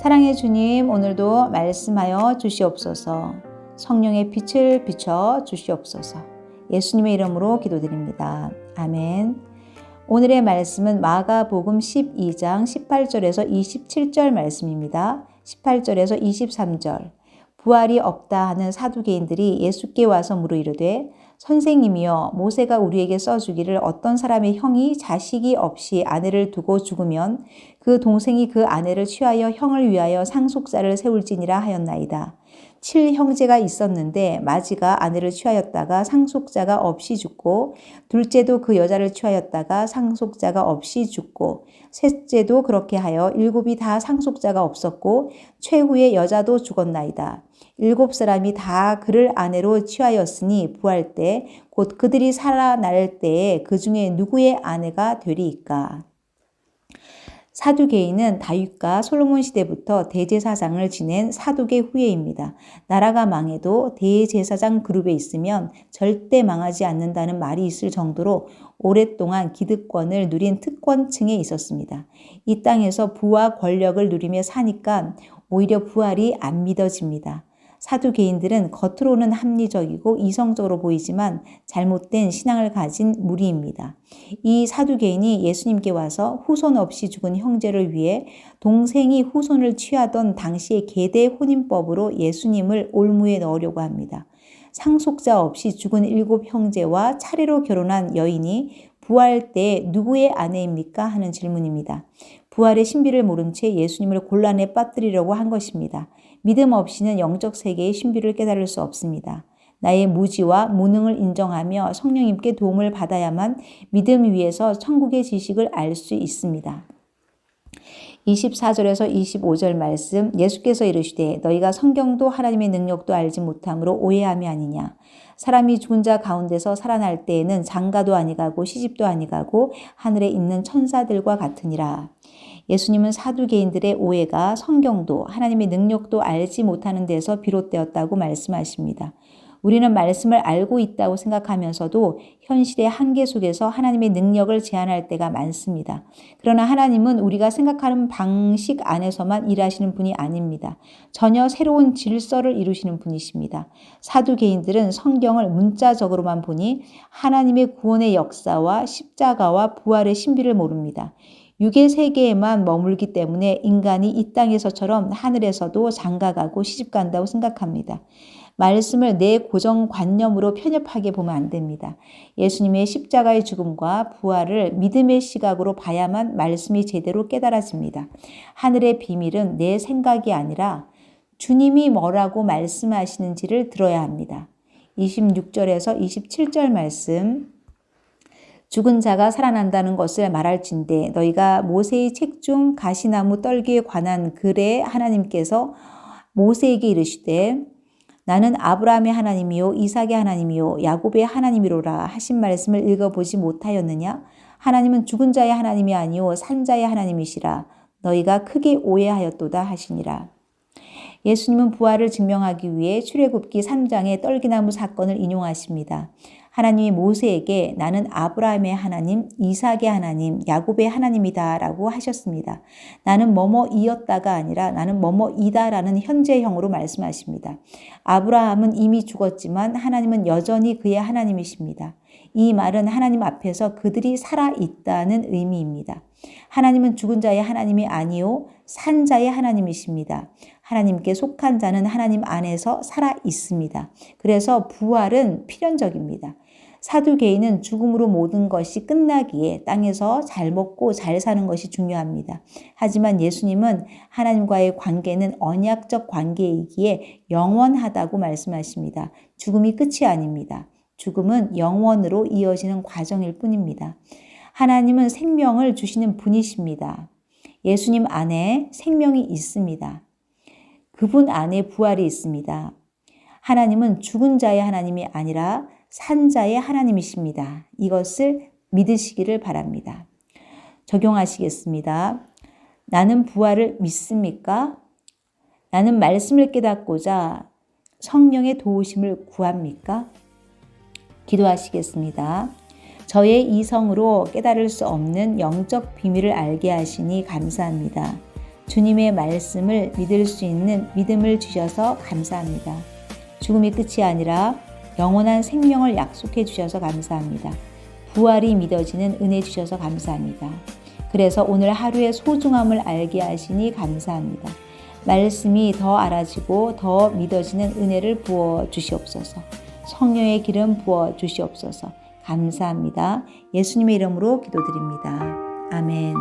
사랑의 주님, 오늘도 말씀하여 주시옵소서. 성령의 빛을 비춰 주시옵소서. 예수님의 이름으로 기도드립니다. 아멘. 오늘의 말씀은 마가복음 12장 18절에서 27절 말씀입니다. 18절에서 23절. 부활이 없다 하는 사두개인들이 예수께 와서 물어 이르되 선생님이여, 모세가 우리에게 써주기를 어떤 사람의 형이 자식이 없이 아내를 두고 죽으면 그 동생이 그 아내를 취하여 형을 위하여 상속자를 세울지니라 하였나이다. 7형제가 있었는데 마지가 아내를 취하였다가 상속자가 없이 죽고, 둘째도 그 여자를 취하였다가 상속자가 없이 죽고, 셋째도 그렇게 하여 7이 다 상속자가 없었고 최후의 여자도 죽었나이다. 7사람이 다 그를 아내로 취하였으니 부활 때 곧 그들이 살아날 때에 그 중에 누구의 아내가 되리이까. 사두개인은 다윗과 솔로몬 시대부터 대제사장을 지낸 사두개 후예입니다. 나라가 망해도 대제사장 그룹에 있으면 절대 망하지 않는다는 말이 있을 정도로 오랫동안 기득권을 누린 특권층에 있었습니다. 이 땅에서 부와 권력을 누리며 사니까 오히려 부활이 안 믿어집니다. 사두개인들은 겉으로는 합리적이고 이성적으로 보이지만 잘못된 신앙을 가진 무리입니다. 이 사두개인이 예수님께 와서 후손 없이 죽은 형제를 위해 동생이 후손을 취하던 당시의 계대 혼인법으로 예수님을 올무에 넣으려고 합니다. 상속자 없이 죽은 7형제와 차례로 결혼한 여인이 부활 때 누구의 아내입니까? 하는 질문입니다. 부활의 신비를 모른 채 예수님을 곤란에 빠뜨리려고 한 것입니다. 믿음 없이는 영적 세계의 신비를 깨달을 수 없습니다. 나의 무지와 무능을 인정하며 성령님께 도움을 받아야만 믿음 위에서 천국의 지식을 알 수 있습니다. 24절에서 25절 말씀, 예수께서 이르시되 너희가 성경도 하나님의 능력도 알지 못함으로 오해함이 아니냐. 사람이 죽은 자 가운데서 살아날 때에는 장가도 아니가고 시집도 아니가고 하늘에 있는 천사들과 같으니라. 예수님은 사두개인들의 오해가 성경도 하나님의 능력도 알지 못하는 데서 비롯되었다고 말씀하십니다. 우리는 말씀을 알고 있다고 생각하면서도 현실의 한계 속에서 하나님의 능력을 제한할 때가 많습니다. 그러나 하나님은 우리가 생각하는 방식 안에서만 일하시는 분이 아닙니다. 전혀 새로운 질서를 이루시는 분이십니다. 사두개인들은 성경을 문자적으로만 보니 하나님의 구원의 역사와 십자가와 부활의 신비를 모릅니다. 육의 세계에만 머물기 때문에 인간이 이 땅에서처럼 하늘에서도 장가가고 시집간다고 생각합니다. 말씀을 내 고정관념으로 편협하게 보면 안 됩니다. 예수님의 십자가의 죽음과 부활을 믿음의 시각으로 봐야만 말씀이 제대로 깨달아집니다. 하늘의 비밀은 내 생각이 아니라 주님이 뭐라고 말씀하시는지를 들어야 합니다. 26절에서 27절 말씀, 죽은 자가 살아난다는 것을 말할진대 너희가 모세의 책 중 가시나무 떨기에 관한 글에 하나님께서 모세에게 이르시되 나는 아브라함의 하나님이요 이삭의 하나님이요 야곱의 하나님이로라 하신 말씀을 읽어보지 못하였느냐? 하나님은 죽은 자의 하나님이 아니요 산 자의 하나님이시라. 너희가 크게 오해하였도다 하시니라. 예수님은 부활을 증명하기 위해 출애굽기 3장의 떨기나무 사건을 인용하십니다. 하나님이 모세에게 나는 아브라함의 하나님, 이삭의 하나님, 야곱의 하나님이다 라고 하셨습니다. 나는 뭐뭐이었다가 아니라 나는 뭐뭐이다 라는 현재형으로 말씀하십니다. 아브라함은 이미 죽었지만 하나님은 여전히 그의 하나님이십니다. 이 말은 하나님 앞에서 그들이 살아있다는 의미입니다. 하나님은 죽은 자의 하나님이 아니요 산 자의 하나님이십니다. 하나님께 속한 자는 하나님 안에서 살아 있습니다. 그래서 부활은 필연적입니다. 사두개인은 죽음으로 모든 것이 끝나기에 땅에서 잘 먹고 잘 사는 것이 중요합니다. 하지만 예수님은 하나님과의 관계는 언약적 관계이기에 영원하다고 말씀하십니다. 죽음이 끝이 아닙니다. 죽음은 영원으로 이어지는 과정일 뿐입니다. 하나님은 생명을 주시는 분이십니다. 예수님 안에 생명이 있습니다. 그분 안에 부활이 있습니다. 하나님은 죽은 자의 하나님이 아니라 산 자의 하나님이십니다. 이것을 믿으시기를 바랍니다. 적용하시겠습니다. 나는 부활을 믿습니까? 나는 말씀을 깨닫고자 성령의 도우심을 구합니까? 기도하시겠습니다. 저의 이성으로 깨달을 수 없는 영적 비밀을 알게 하시니 감사합니다. 주님의 말씀을 믿을 수 있는 믿음을 주셔서 감사합니다. 죽음이 끝이 아니라 영원한 생명을 약속해 주셔서 감사합니다. 부활이 믿어지는 은혜 주셔서 감사합니다. 그래서 오늘 하루의 소중함을 알게 하시니 감사합니다. 말씀이 더 알아지고 더 믿어지는 은혜를 부어 주시옵소서. 성령의 기름 부어 주시옵소서. 감사합니다. 예수님의 이름으로 기도드립니다. 아멘.